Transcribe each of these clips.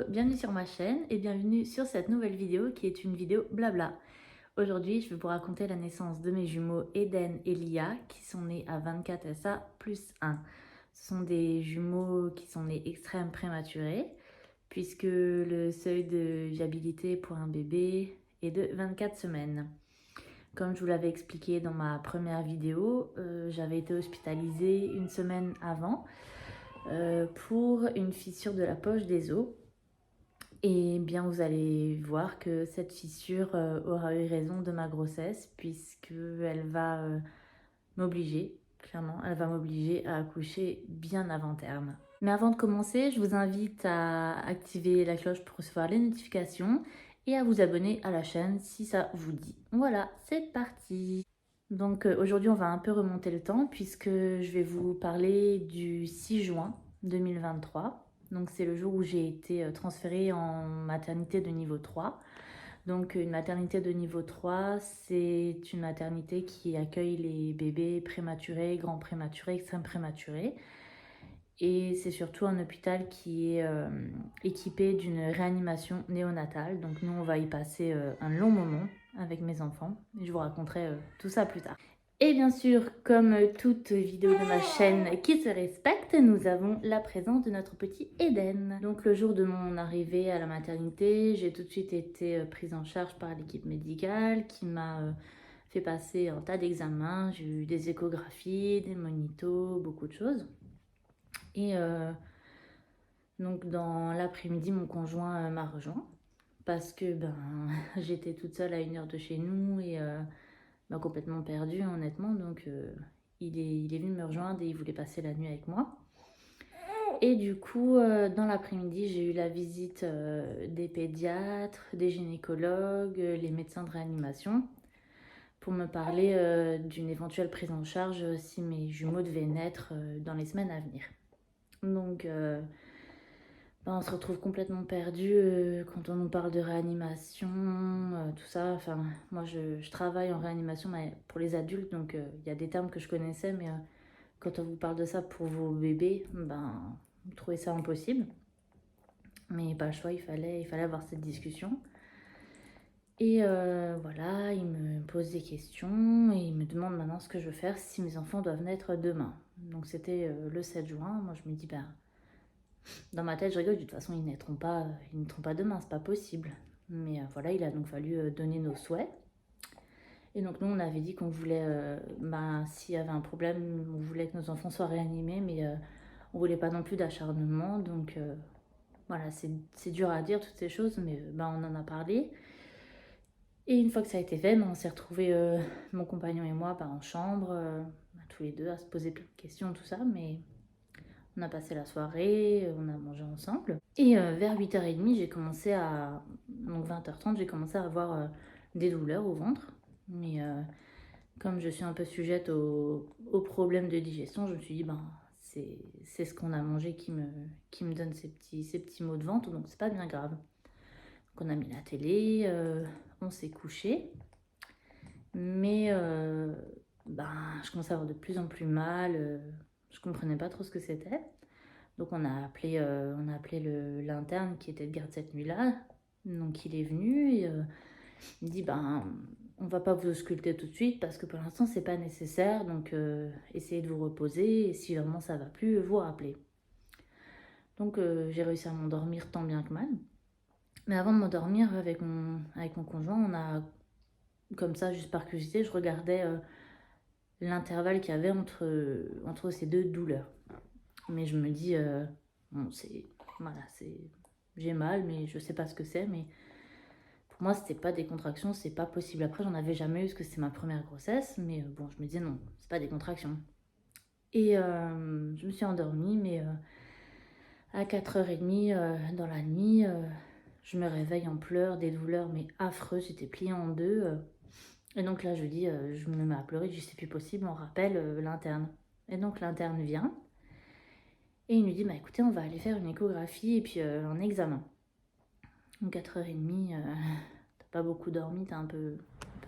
bienvenue sur ma chaîne et bienvenue sur cette nouvelle vidéo qui est une vidéo blabla. Aujourd'hui, je vais vous raconter la naissance de mes jumeaux Eden et Lia qui sont nés à 24 SA plus 1. Ce sont des jumeaux qui sont nés extrêmes prématurés puisque le seuil de viabilité pour un bébé est de 24 semaines. Comme je vous l'avais expliqué dans ma première vidéo, j'avais été hospitalisée une semaine avant pour une fissure de la poche des os. Et bien vous allez voir que cette fissure aura eu raison de ma grossesse puisqu'elle va m'obliger, clairement, elle va m'obliger à accoucher bien avant terme. Mais avant de commencer, je vous invite à activer la cloche pour recevoir les notifications et à vous abonner à la chaîne si ça vous dit. Voilà, c'est parti! Donc aujourd'hui, on va un peu remonter le temps puisque je vais vous parler du 6 juin 2023. Donc c'est le jour où j'ai été transférée en maternité de niveau 3. Donc une maternité de niveau 3, c'est une maternité qui accueille les bébés prématurés, grands prématurés, extrêmes prématurés. Et c'est surtout un hôpital qui est équipé d'une réanimation néonatale. Donc nous, on va y passer un long moment avec mes enfants. Et je vous raconterai tout ça plus tard. Et bien sûr, comme toute vidéo de ma chaîne qui se respecte, nous avons la présence de notre petit Eden. Donc le jour de mon arrivée à la maternité, j'ai tout de suite été prise en charge par l'équipe médicale qui m'a fait passer un tas d'examens. J'ai eu des échographies, des monitos, beaucoup de choses. Et donc dans l'après-midi, mon conjoint m'a rejoint parce que j'étais toute seule à 1 heure de chez nous et complètement perdue honnêtement. Donc il est venu me rejoindre et il voulait passer la nuit avec moi. Et du coup, dans l'après-midi, j'ai eu la visite des pédiatres, des gynécologues, les médecins de réanimation pour me parler d'une éventuelle prise en charge si mes jumeaux devaient naître dans les semaines à venir. Donc on se retrouve complètement perdu quand on nous parle de réanimation, tout ça. Enfin, moi je travaille en réanimation mais pour les adultes, donc il y a des termes que je connaissais, mais quand on vous parle de ça pour vos bébés, vous trouvez ça impossible. Mais pas le choix, il fallait avoir cette discussion. Et voilà, il me pose des questions et il me demande maintenant ce que je veux faire si mes enfants doivent naître demain. Donc c'était le 7 juin, moi je me dis dans ma tête, je rigole, de toute façon, ils ne naîtront pas demain, c'est pas possible. Mais voilà, il a donc fallu donner nos souhaits. Et donc, nous, on avait dit qu'on voulait, s'il y avait un problème, on voulait que nos enfants soient réanimés, mais on voulait pas non plus d'acharnement. Donc, voilà, c'est dur à dire toutes ces choses, mais on en a parlé. Et une fois que ça a été fait, on s'est retrouvés, mon compagnon et moi, en chambre, tous les deux, à se poser plein de questions, tout ça, mais on a passé la soirée, on a mangé ensemble. Et vers 8h30, j'ai commencé à... Donc 20h30, j'ai commencé à avoir des douleurs au ventre. Mais comme je suis un peu sujette aux problèmes de digestion, je me suis dit, c'est ce qu'on a mangé qui me donne ces petits maux de ventre, donc c'est pas bien grave. Donc on a mis la télé, on s'est couché. Mais je commençais à avoir de plus en plus mal. Je comprenais pas trop ce que c'était. Donc on a appelé l'interne qui était de garde cette nuit-là. Donc il est venu et il me dit on va pas vous ausculter tout de suite parce que pour l'instant c'est pas nécessaire. Donc essayez de vous reposer et si vraiment ça va plus, vous rappelez. Donc j'ai réussi à m'endormir tant bien que mal. Mais avant de m'endormir avec mon conjoint, on a comme ça juste par curiosité, je regardais l'intervalle qu'il y avait entre ces deux douleurs. Mais je me dis j'ai mal, mais je sais pas ce que c'est. Mais pour moi, c'était pas des contractions, c'est pas possible. Après, j'en avais jamais eu parce que c'est ma première grossesse, mais je me disais non, c'est pas des contractions. Et je me suis endormie, mais à 4h30 dans la nuit, je me réveille en pleurs, des douleurs mais affreuses, j'étais pliée en deux. Et donc là, je me mets à pleurer, je dis c'est plus possible, on rappelle l'interne. Et donc l'interne vient. Et il nous dit, écoutez, on va aller faire une échographie et puis un examen. Donc 4h30, t'as pas beaucoup dormi, t'as un peu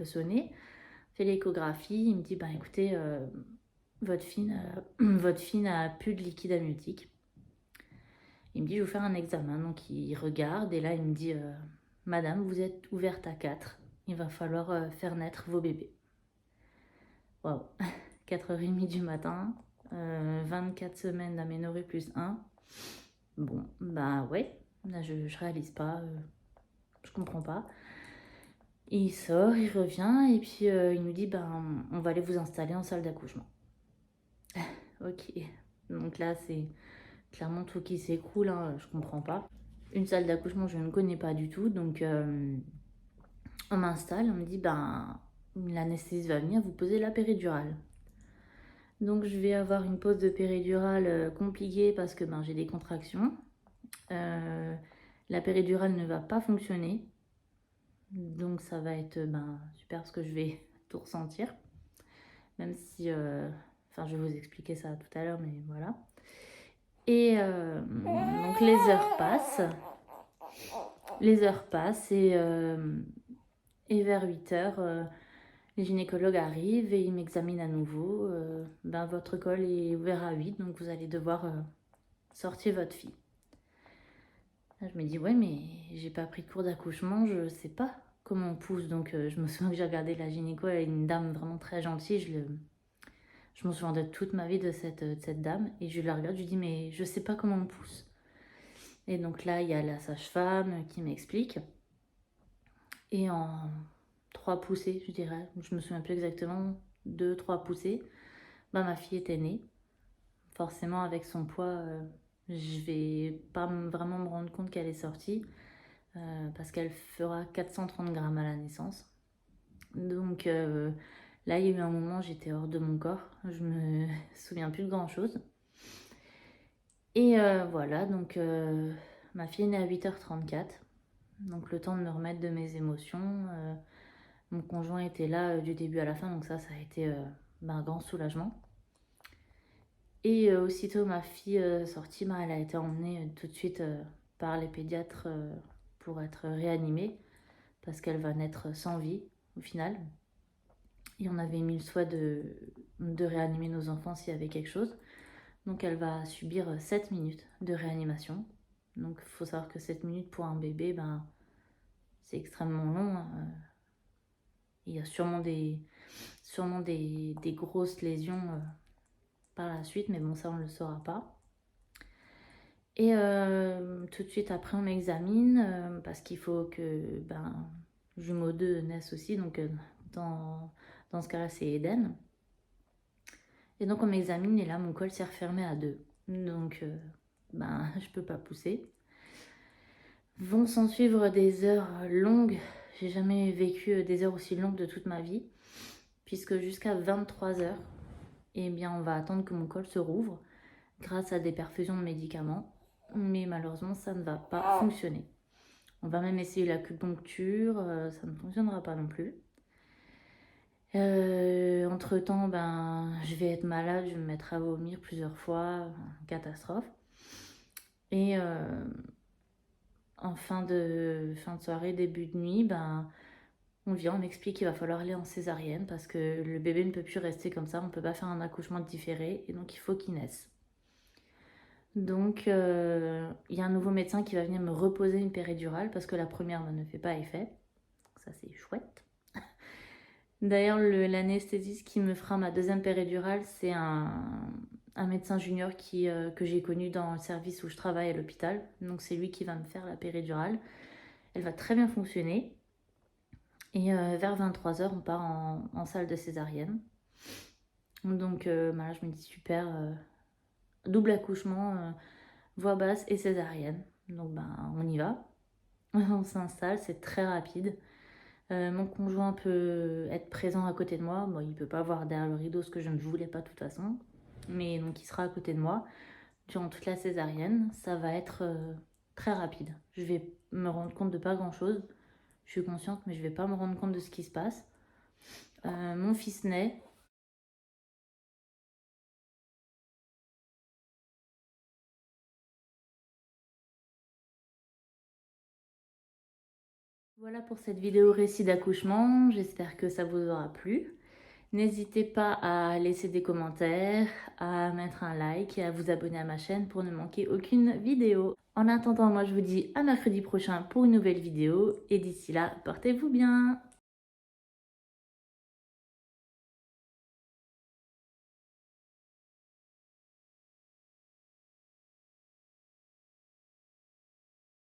sonné. Fait l'échographie, il me dit, écoutez, votre fille n'a plus de liquide amniotique. Il me dit, je vais vous faire un examen. Donc il regarde et là il me dit, Madame, vous êtes ouverte à 4. Il va falloir faire naître vos bébés. Waouh, 4h30 du matin, 24 semaines d'aménorrhée plus 1. Bon, bah ouais, là je réalise pas, je comprends pas. Il sort, il revient et puis il nous dit, ben on va aller vous installer en salle d'accouchement. Ok, donc là c'est clairement tout qui s'écroule, hein, je comprends pas. Une salle d'accouchement je ne connais pas du tout, donc on m'installe, on me dit, ben l'anesthésiste va venir vous poser la péridurale. Donc je vais avoir une pose de péridurale compliquée parce que ben, j'ai des contractions. La péridurale ne va pas fonctionner. Donc ça va être super parce que je vais tout ressentir. Même si... Enfin, je vais vous expliquer ça tout à l'heure, mais voilà. Et donc les heures passent. Les heures passent et vers 8h, les gynécologues arrivent et ils m'examinent à nouveau. Votre col est ouvert à 8, donc vous allez devoir sortir votre fille. Là, je me dis, ouais, mais j'ai pas pris de cours d'accouchement, je sais pas comment on pousse. Donc je me souviens que j'ai regardé la gynéco, elle est une dame vraiment très gentille. Je me souviens de toute ma vie de cette dame. Et je la regarde, je lui dis, mais je sais pas comment on pousse. Et donc là, il y a la sage-femme qui m'explique. Et en 3 poussées, je dirais, je me souviens plus exactement, 2-3 poussées, ma fille était née. Forcément, avec son poids, je vais pas vraiment me rendre compte qu'elle est sortie. Parce qu'elle fera 430 grammes à la naissance. Donc là, il y a eu un moment, j'étais hors de mon corps. Je me souviens plus de grand chose. Et voilà, donc ma fille est née à 8h34. Donc le temps de me remettre de mes émotions. Mon conjoint était là du début à la fin, donc ça a été un grand soulagement. Et aussitôt ma fille sortie, elle a été emmenée tout de suite par les pédiatres pour être réanimée, parce qu'elle va naître sans vie au final. Et on avait mis le souhait de réanimer nos enfants s'il y avait quelque chose. Donc elle va subir 7 minutes de réanimation. Donc il faut savoir que 7 minutes pour un bébé, c'est extrêmement long. Il y a sûrement des grosses lésions par la suite, mais bon, ça on ne le saura pas. Et tout de suite après, on m'examine parce qu'il faut que jumeau 2 naisse aussi. Donc dans ce cas-là, c'est Eden. Et donc on m'examine et là, mon col s'est refermé à 2. Donc je peux pas pousser. Vont s'en suivre des heures longues. J'ai jamais vécu des heures aussi longues de toute ma vie. Puisque jusqu'à 23h, on va attendre que mon col se rouvre grâce à des perfusions de médicaments. Mais malheureusement, ça ne va pas fonctionner. On va même essayer l'acupuncture, ça ne fonctionnera pas non plus. Entre temps, je vais être malade, je vais me mettre à vomir plusieurs fois, catastrophe. Et en fin de soirée, début de nuit, on vient, on m'explique qu'il va falloir aller en césarienne parce que le bébé ne peut plus rester comme ça, on ne peut pas faire un accouchement différé et donc il faut qu'il naisse. Donc il y a un nouveau médecin qui va venir me reposer une péridurale parce que la première ne fait pas effet. Ça c'est chouette. D'ailleurs l'anesthésiste qui me fera ma deuxième péridurale, c'est un médecin junior que j'ai connu dans le service où je travaille à l'hôpital. Donc c'est lui qui va me faire la péridurale. Elle va très bien fonctionner. Et vers 23h, on part en salle de césarienne. Donc là, je me dis super, double accouchement, voix basse et césarienne. Donc on y va. On s'installe, c'est très rapide. Mon conjoint peut être présent à côté de moi. Bon, il peut pas voir derrière le rideau, ce que je ne voulais pas de toute façon. Mais donc il sera à côté de moi durant toute la césarienne. Ça va être très rapide. Je vais me rendre compte de pas grand chose. Je suis consciente, mais je vais pas me rendre compte de ce qui se passe. Mon fils naît. Voilà pour cette vidéo récit d'accouchement. J'espère que ça vous aura plu. N'hésitez pas à laisser des commentaires, à mettre un like et à vous abonner à ma chaîne pour ne manquer aucune vidéo. En attendant, moi je vous dis à mercredi prochain pour une nouvelle vidéo et d'ici là, portez-vous bien!